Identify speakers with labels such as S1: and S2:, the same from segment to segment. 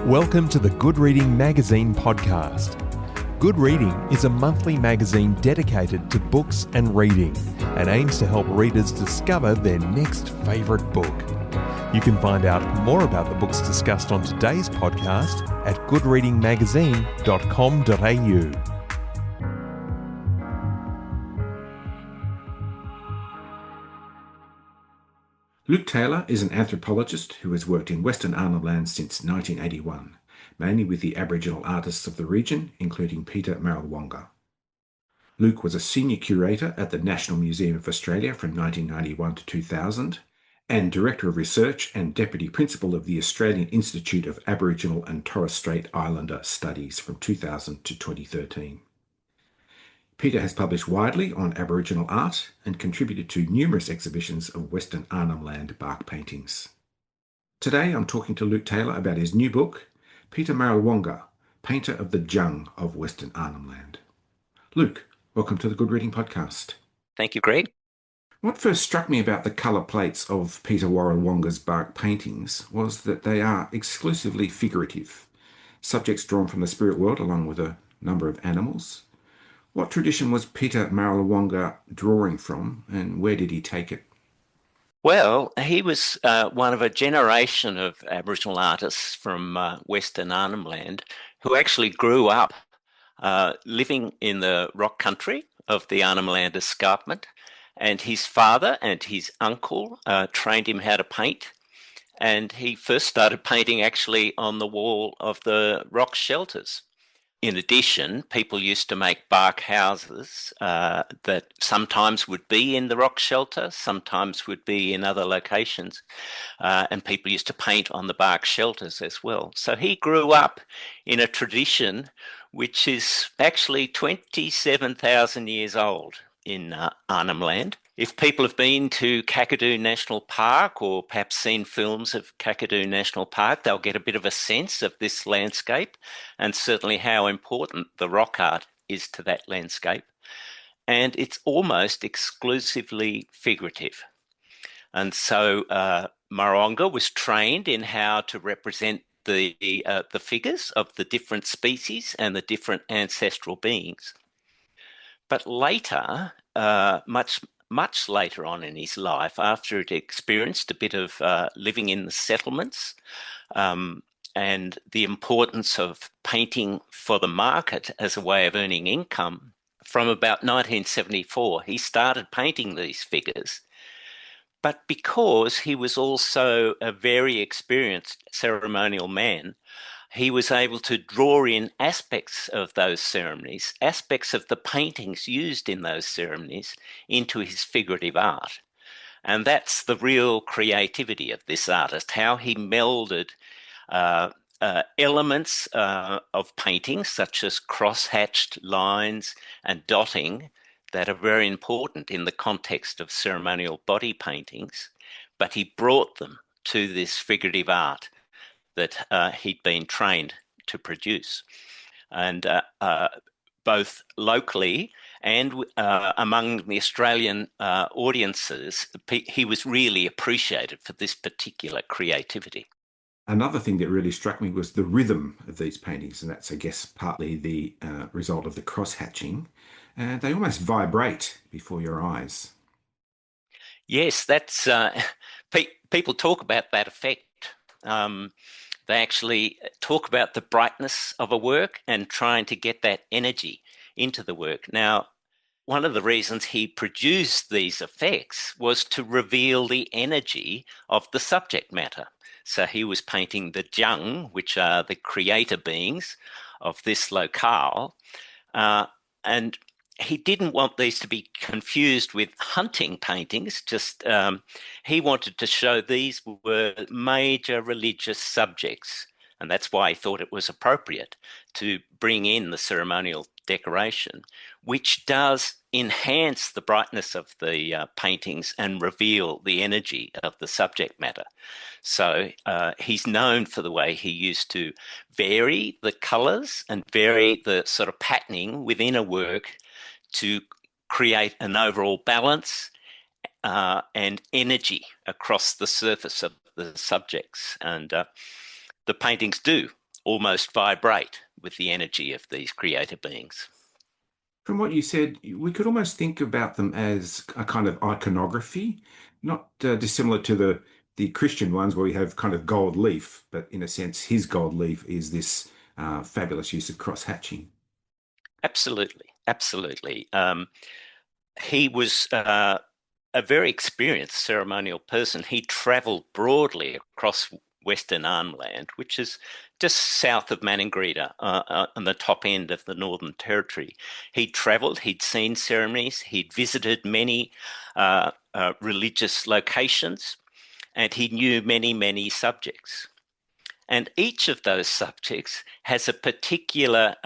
S1: Welcome to the Good Reading Magazine podcast. Good Reading is a monthly magazine dedicated to books and reading and aims to help readers discover their next favourite book. You can find out more about the books discussed on today's podcast at goodreadingmagazine.com.au.
S2: Luke Taylor is an anthropologist who has worked in Western Arnhem Land since 1981, mainly with the Aboriginal artists of the region, including Peter Marralwanga. Luke was a senior curator at the National Museum of Australia from 1991 to 2000, and Director of Research and Deputy Principal of the Australian Institute of Aboriginal and Torres Strait Islander Studies from 2000 to 2013. Peter has published widely on Aboriginal art and contributed to numerous exhibitions of Western Arnhem Land bark paintings. Today I'm talking to Luke Taylor about his new book, Peter Marralwanga, Painter of the Djang of Western Arnhem Land. Luke, welcome to the Good Reading Podcast.
S3: Thank you, Greg.
S2: What first struck me about the colour plates of Peter Marralwanga's bark paintings was that they are exclusively figurative, subjects drawn from the spirit world along with a number of animals. What tradition was Peter Marralwanga drawing from, and where did he take it?
S3: Well, he was one of a generation of Aboriginal artists from Western Arnhem Land who actually grew up living in the rock country of the Arnhem Land escarpment, and his father and his uncle trained him how to paint, and he first started painting actually on the wall of the rock shelters. In addition, people used to make bark houses that sometimes would be in the rock shelter, sometimes would be in other locations, and people used to paint on the bark shelters as well. So he grew up in a tradition which is actually 27,000 years old in Arnhem Land. If people have been to Kakadu National Park or perhaps seen films of Kakadu National Park, they'll get a bit of a sense of this landscape and certainly how important the rock art is to that landscape. And it's almost exclusively figurative. And so Marralwanga was trained in how to represent the figures of the different species and the different ancestral beings. But later, much later on in his life, after he'd experienced a bit of living in the settlements and the importance of painting for the market as a way of earning income, from about 1974, he started painting these figures. But because he was also a very experienced ceremonial man, he was able to draw in aspects of those ceremonies, aspects of the paintings used in those ceremonies into his figurative art. And that's the real creativity of this artist, how he melded elements of painting, such as cross-hatched lines and dotting, that are very important in the context of ceremonial body paintings, but he brought them to this figurative art that he'd been trained to produce. And both locally and among the Australian audiences, he was really appreciated for this particular creativity.
S2: Another thing that really struck me was the rhythm of these paintings, and that's, I guess, partly the result of the cross-hatching. They almost vibrate before your eyes.
S3: Yes, that's people talk about that effect. They actually talk about the brightness of a work and trying to get that energy into the work. Now, one of the reasons he produced these effects was to reveal the energy of the subject matter. So he was painting the Djang, which are the creator beings of this locale, and he didn't want these to be confused with hunting paintings. He wanted to show these were major religious subjects, and that's why he thought it was appropriate to bring in the ceremonial decoration, which does enhance the brightness of the paintings and reveal the energy of the subject matter. So he's known for the way he used to vary the colours and vary the sort of patterning within a work to create an overall balance and energy across the surface of the subjects. And the paintings do almost vibrate with the energy of these creator beings.
S2: From what you said, we could almost think about them as a kind of iconography, not dissimilar to the Christian ones where we have kind of gold leaf, but in a sense, his gold leaf is this fabulous use of cross hatching.
S3: Absolutely, absolutely. He was a very experienced ceremonial person. He travelled broadly across Western Arnhem Land, which is just south of Maningrida, on the top end of the Northern Territory. He'd travelled, he'd seen ceremonies, he'd visited many religious locations, and he knew many, many subjects. And each of those subjects has a particular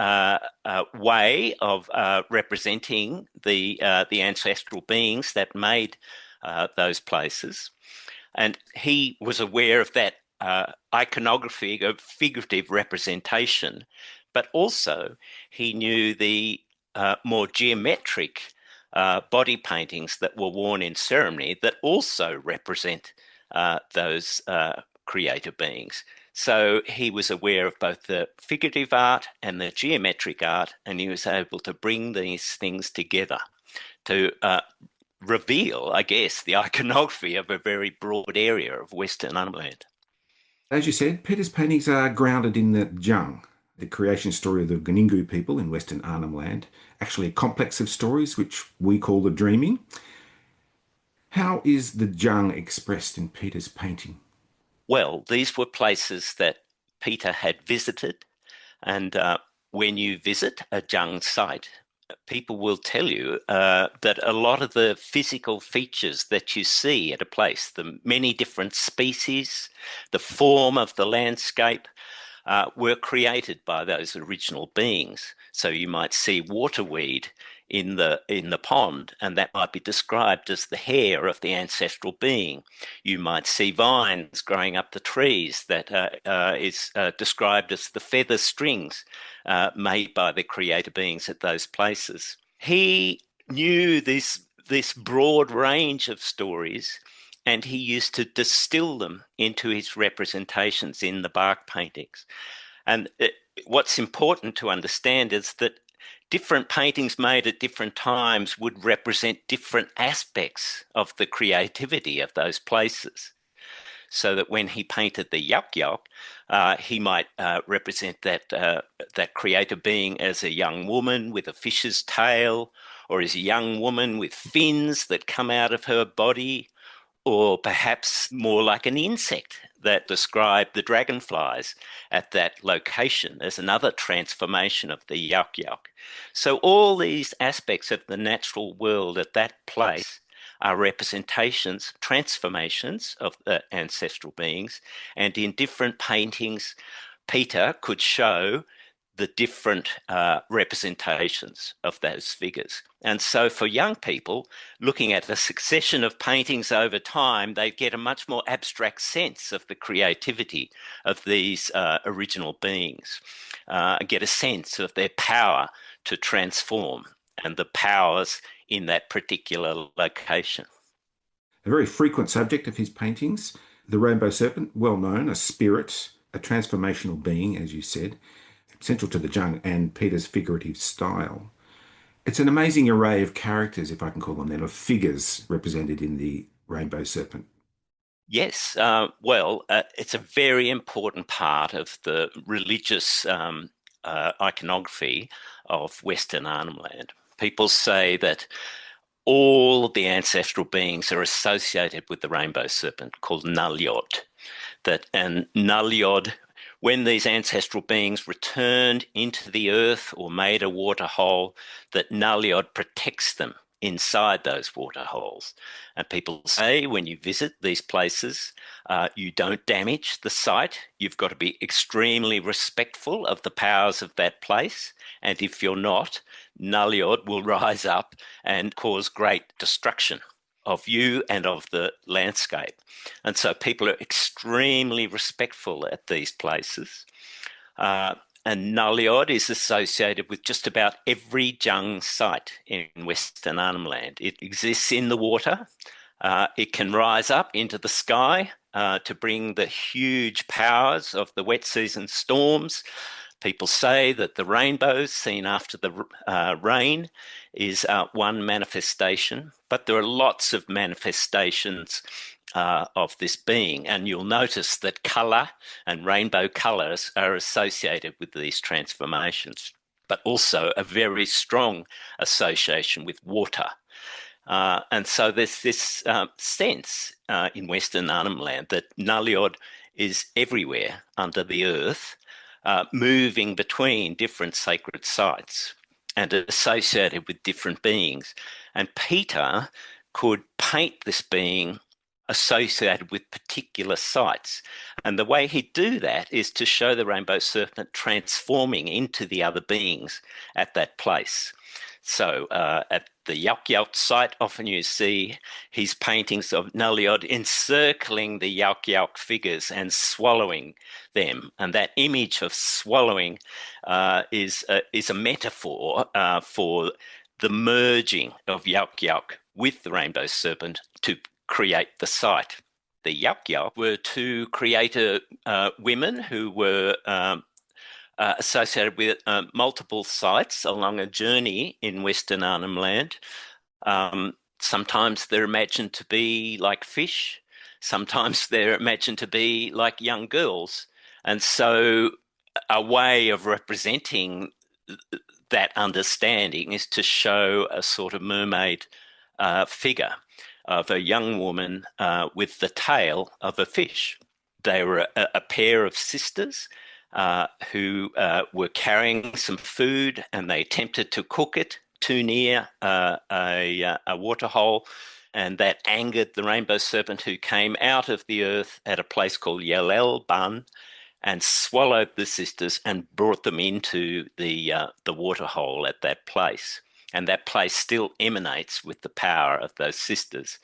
S3: way of representing the ancestral beings that made those places. And he was aware of that iconography, of figurative representation, but also he knew the more geometric body paintings that were worn in ceremony that also represent those creator beings. So he was aware of both the figurative art and the geometric art, and he was able to bring these things together to reveal, I guess, the iconography of a very broad area of Western Arnhem Land.
S2: As you said, Peter's paintings are grounded in the Djang, the creation story of the Gningu people in Western Arnhem Land, actually a complex of stories which we call the dreaming. How is the Djang expressed in Peter's painting?
S3: Well, these were places that Peter had visited, and when you visit a Djang site, people will tell you that a lot of the physical features that you see at a place, the many different species, the form of the landscape, were created by those original beings. So you might see waterweed in the pond, and that might be described as the hair of the ancestral being. You might see vines growing up the trees that is described as the feather strings made by the creator beings at those places. He knew this broad range of stories, and he used to distill them into his representations in the bark paintings. And what's important to understand is that different paintings made at different times would represent different aspects of the creativity of those places. So that when he painted the Yak Yak, he might represent that creator being as a young woman with a fish's tail, or as a young woman with fins that come out of her body, or perhaps more like an insect that described the dragonflies at that location as another transformation of the Yak Yak. So all these aspects of the natural world at that place are representations, transformations of the ancestral beings, and in different paintings, Peter could show the different representations of those figures. And so for young people, looking at a succession of paintings over time, they get a much more abstract sense of the creativity of these original beings, get a sense of their power to transform and the powers in that particular location.
S2: A very frequent subject of his paintings, the rainbow serpent, well known, a spirit, a transformational being, as you said, central to the Djang and Peter's figurative style. It's an amazing array of characters, if I can call them that, of figures represented in the rainbow serpent.
S3: Yes, it's a very important part of the religious iconography of Western Arnhem Land. People say that all the ancestral beings are associated with the rainbow serpent called Nalyod. And Nalyod, when these ancestral beings returned into the earth or made a water hole, that Nalyod protects them inside those water holes. And people say when you visit these places, you don't damage the site. You've got to be extremely respectful of the powers of that place. And if you're not, Nalyod will rise up and cause great destruction of you and of the landscape. And so people are extremely respectful at these places. And Nalyod is associated with just about every Djang site in Western Arnhem Land. It exists in the water. It can rise up into the sky to bring the huge powers of the wet season storms. People say that the rainbow seen after the rain is one manifestation, but there are lots of manifestations of this being, and you'll notice that colour and rainbow colours are associated with these transformations, but also a very strong association with water. And so there's this sense in Western Arnhem Land that Namirrkki is everywhere under the earth, moving between different sacred sites and associated with different beings. And Peter could paint this being associated with particular sites. And the way he'd do that is to show the rainbow serpent transforming into the other beings at that place. So at the Yauk site, often you see his paintings of Namirrkki encircling the Yauk figures and swallowing them. And that image of swallowing is a metaphor for the merging of Yauk with the rainbow serpent to create the site. The Yauk were two creator women who were associated with multiple sites along a journey in Western Arnhem Land. Sometimes they're imagined to be like fish. Sometimes they're imagined to be like young girls. And so a way of representing that understanding is to show a sort of mermaid figure of a young woman with the tail of a fish. They were a pair of sisters who were carrying some food, and they attempted to cook it too near a waterhole, and that angered the rainbow serpent, who came out of the earth at a place called Marrkolidjban and swallowed the sisters and brought them into the waterhole at that place. And that place still emanates with the power of those sisters.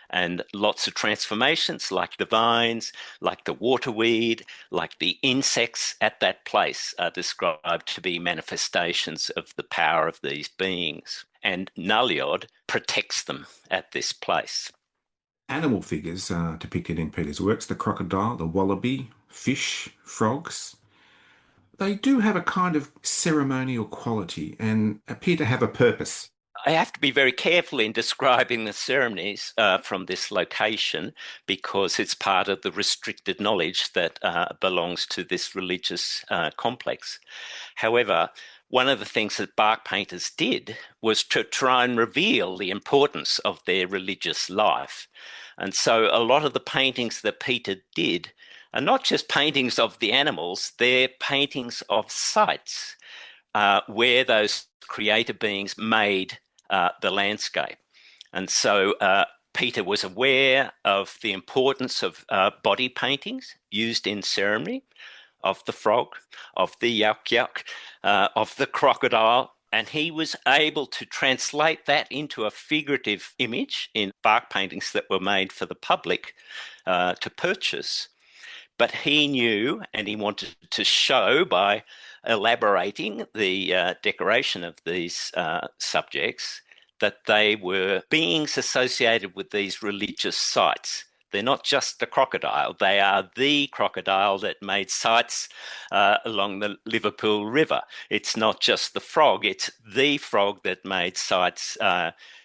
S3: And lots of transformations, like the vines, like the waterweed, like the insects at that place, are described to be manifestations of the power of these beings. And Namirrkki protects them at this place.
S2: Animal figures are depicted in Peter's works: the crocodile, the wallaby, fish, frogs. They do have a kind of ceremonial quality and appear to have a purpose.
S3: I have to be very careful in describing the ceremonies from this location, because it's part of the restricted knowledge that belongs to this religious complex. However, one of the things that bark painters did was to try and reveal the importance of their religious life. And so a lot of the paintings that Peter did are not just paintings of the animals, they're paintings of sites where those creator beings made the landscape. And so Peter was aware of the importance of body paintings used in ceremony, of the frog, of the Yauk, of the crocodile, and he was able to translate that into a figurative image in bark paintings that were made for the public to purchase. But he knew, and he wanted to show by elaborating the decoration of these subjects, that they were beings associated with these religious sites. They're not just the crocodile, they are the crocodile that made sites along the Liverpool River. It's not just the frog, it's the frog that made sites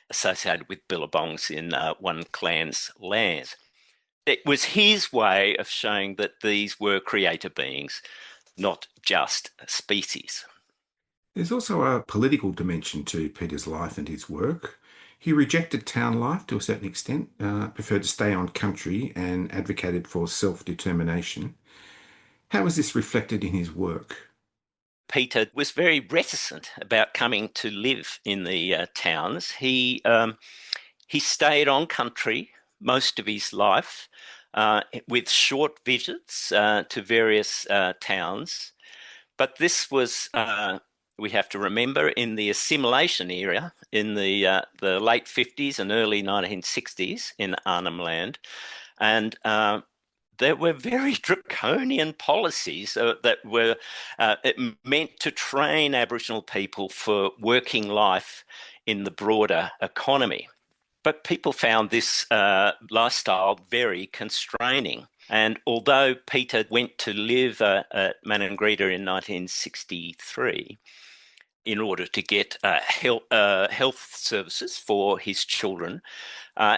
S3: associated with billabongs in one clan's lands. It was his way of showing that these were creator beings, not just species.
S2: There's also a political dimension to Peter's life and his work. He rejected town life to a certain extent, preferred to stay on country, and advocated for self-determination. How was this reflected in his work?
S3: Peter was very reticent about coming to live in the towns. He stayed on country most of his life with short visits to various towns. But this was, we have to remember, in the assimilation era in the late 50s and early 1960s in Arnhem Land. And there were very draconian policies that were meant to train Aboriginal people for working life in the broader economy. But people found this lifestyle very constraining. And although Peter went to live at Marrkolidjban in 1963 in order to get health services for his children,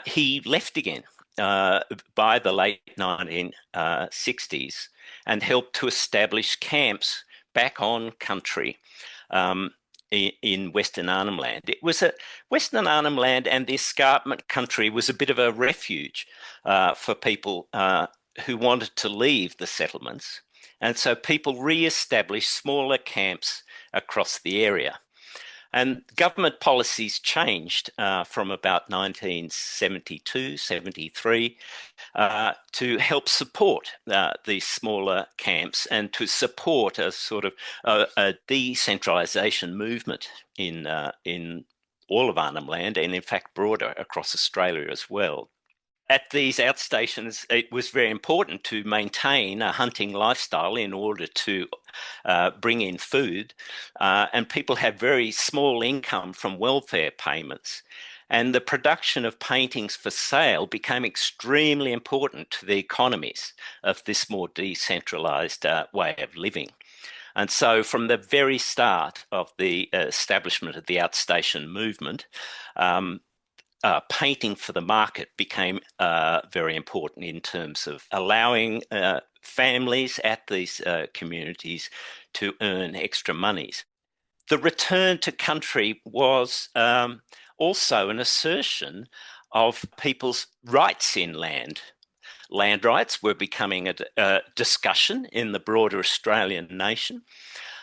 S3: he left again by the late 1960s and helped to establish camps back on country in Western Arnhem Land. It was Western Arnhem Land, and the escarpment country was a bit of a refuge for people who wanted to leave the settlements. And so people re-established smaller camps across the area. And government policies changed from about 1972, 73 to help support these smaller camps and to support a sort of a decentralisation movement in all of Arnhem Land, and in fact broader across Australia as well. At these outstations, it was very important to maintain a hunting lifestyle in order to bring in food, and people had very small income from welfare payments. And the production of paintings for sale became extremely important to the economies of this more decentralised way of living. And so from the very start of the establishment of the outstation movement, painting for the market became very important in terms of allowing families at these communities to earn extra monies. The return to country was also an assertion of people's rights in land. Land rights were becoming a discussion in the broader Australian nation,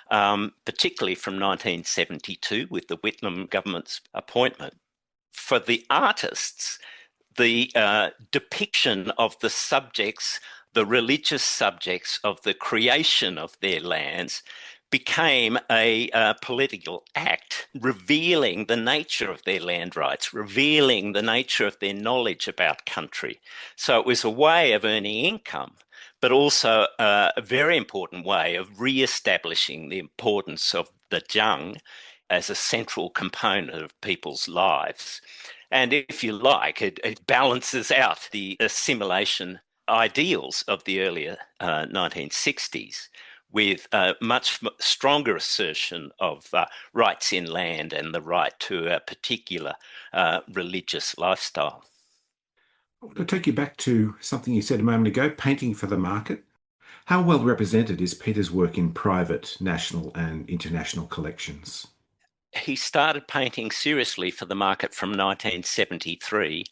S3: particularly from 1972 with the Whitlam government's appointment. For the artists, the depiction of the subjects, the religious subjects of the creation of their lands became a political act, revealing the nature of their land rights, revealing the nature of their knowledge about country. So it was a way of earning income, but also a very important way of re-establishing the importance of the Djang as a central component of people's lives. And if you like, it balances out the assimilation ideals of the earlier 1960s with a much stronger assertion of rights in land and the right to a particular religious lifestyle.
S2: I want to take you back to something you said a moment ago, painting for the market. How well represented is Peter's work in private, national and international collections?
S3: He started painting seriously for the market from 1973,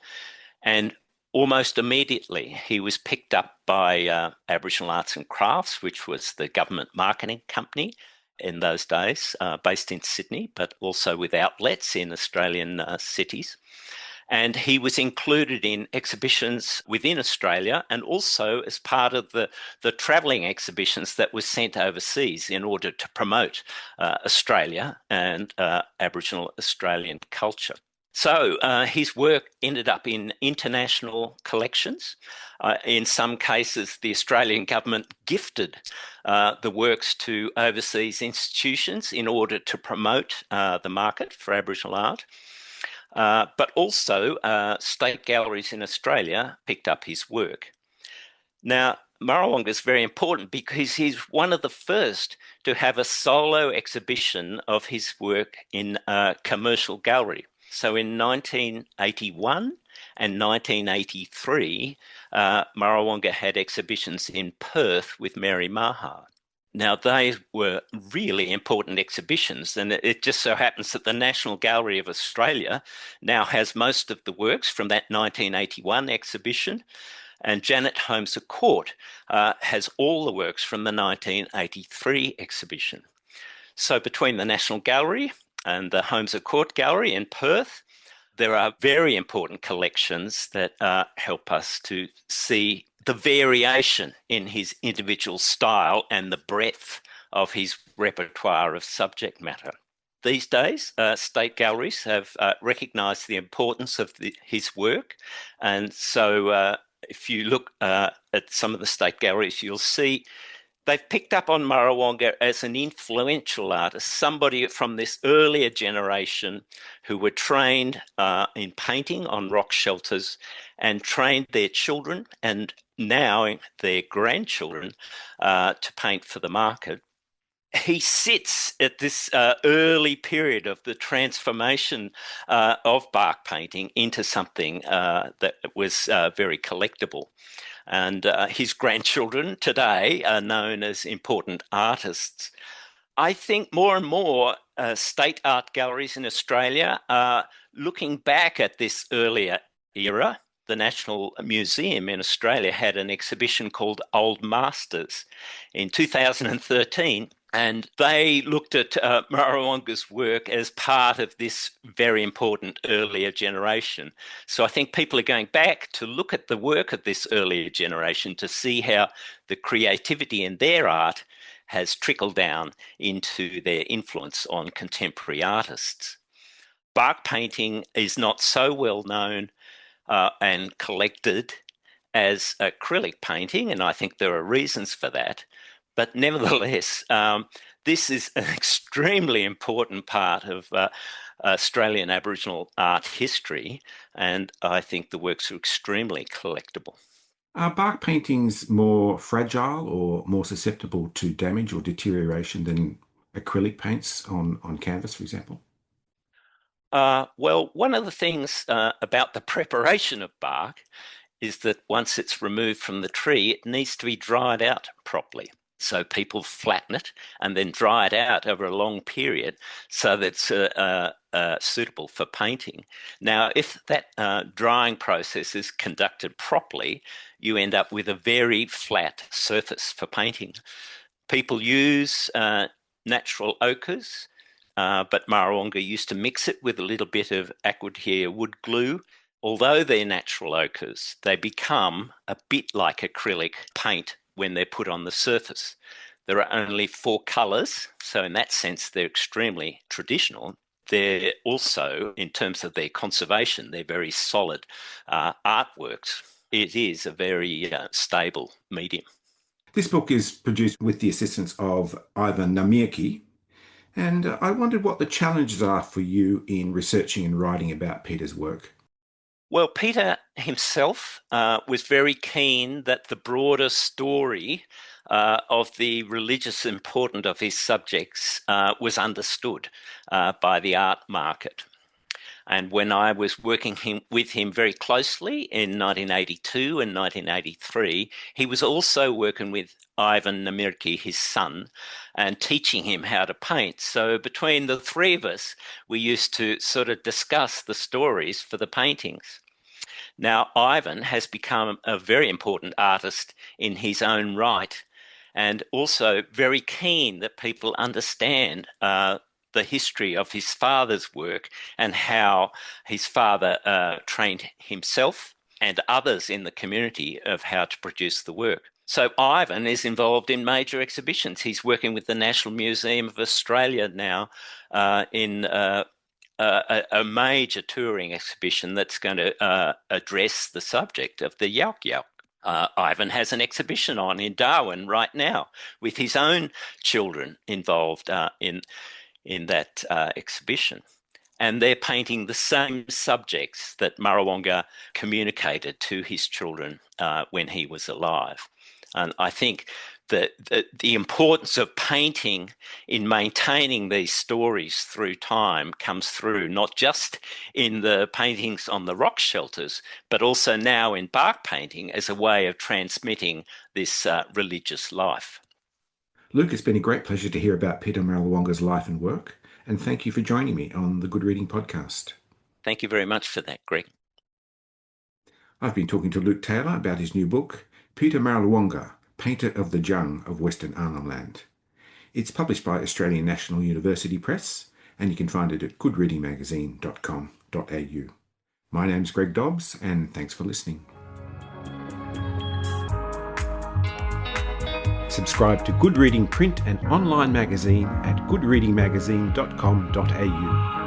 S3: and almost immediately he was picked up by Aboriginal Arts and Crafts, which was the government marketing company in those days, based in Sydney, but also with outlets in Australian cities. And he was included in exhibitions within Australia and also as part of the travelling exhibitions that were sent overseas in order to promote Australia and Aboriginal Australian culture. So his work ended up in international collections. In some cases, the Australian government gifted the works to overseas institutions in order to promote the market for Aboriginal art. But also state galleries in Australia picked up his work. Now, Marralwanga is very important because he's one of the first to have a solo exhibition of his work in a commercial gallery. So in 1981 and 1983, Marralwanga had exhibitions in Perth with Mary Maha. Now, they were really important exhibitions, and it just so happens that the National Gallery of Australia now has most of the works from that 1981 exhibition, and Janet Holmes Court has all the works from the 1983 exhibition. So between the National Gallery and the Holmes Court Gallery in Perth, there are very important collections that help us to see the variation in his individual style and the breadth of his repertoire of subject matter. These days, state galleries have recognised the importance of his work, and so if you look at some of the state galleries, you'll see they've picked up on Marralwanga as an influential artist, somebody from this earlier generation who were trained in painting on rock shelters and trained their children and now their grandchildren to paint for the market. He sits at this early period of the transformation of bark painting into something that was very collectible. And his grandchildren today are known as important artists. I think more and more state art galleries in Australia are looking back at this earlier era. The National Museum in Australia had an exhibition called Old Masters in 2013. And they looked at Marralwanga's work as part of this very important earlier generation. So I think people are going back to look at the work of this earlier generation to see how the creativity in their art has trickled down into their influence on contemporary artists. Bark painting is not so well known and collected as acrylic painting, and I think there are reasons for that. But nevertheless, this is an extremely important part of Australian Aboriginal art history, and I think the works are extremely collectible.
S2: Are bark paintings more fragile or more susceptible to damage or deterioration than acrylic paints on canvas, for example?
S3: Well, one of the things about the preparation of bark is that once it's removed from the tree, it needs to be dried out properly. So people flatten it and then dry it out over a long period so that it's suitable for painting. Now, if that drying process is conducted properly, you end up with a very flat surface for painting. People use natural ochres, but Marralwanga used to mix it with a little bit of aquatia wood glue. Although they're natural ochres, they become a bit like acrylic paint when they're put on the surface. There are only 4 colours, so in that sense they're extremely traditional. They're also, in terms of their conservation, they're very solid artworks. It is a very stable medium.
S2: This book is produced with the assistance of Ivan Namirrkki, and I wondered what the challenges are for you in researching and writing about Peter's work.
S3: Well, Peter himself was very keen that the broader story of the religious importance of his subjects was understood by the art market. And when I was working with him very closely in 1982 and 1983, he was also working with Ivan Namirrkki, his son, and teaching him how to paint. So between the three of us, we used to sort of discuss the stories for the paintings. Now, Ivan has become a very important artist in his own right, and also very keen that people understand the history of his father's work and how his father trained himself and others in the community of how to produce the work. So Ivan is involved in major exhibitions. He's working with the National Museum of Australia now in a major touring exhibition that's going to address the subject of the Yalk Yalk. Ivan has an exhibition on in Darwin right now with his own children involved in that exhibition. And they're painting the same subjects that Marralwanga communicated to his children when he was alive. And I think that the importance of painting in maintaining these stories through time comes through not just in the paintings on the rock shelters, but also now in bark painting as a way of transmitting this religious life.
S2: Luke, it's been a great pleasure to hear about Peter Marralwanga's life and work, and thank you for joining me on the Good Reading Podcast.
S3: Thank you very much for that, Greg.
S2: I've been talking to Luke Taylor about his new book, Peter Marralwanga, Painter of the Djang of Western Arnhem Land. It's published by Australian National University Press, and you can find it at goodreadingmagazine.com.au. My name's Greg Dobbs, and thanks for listening. Subscribe to Good Reading print and online magazine at goodreadingmagazine.com.au.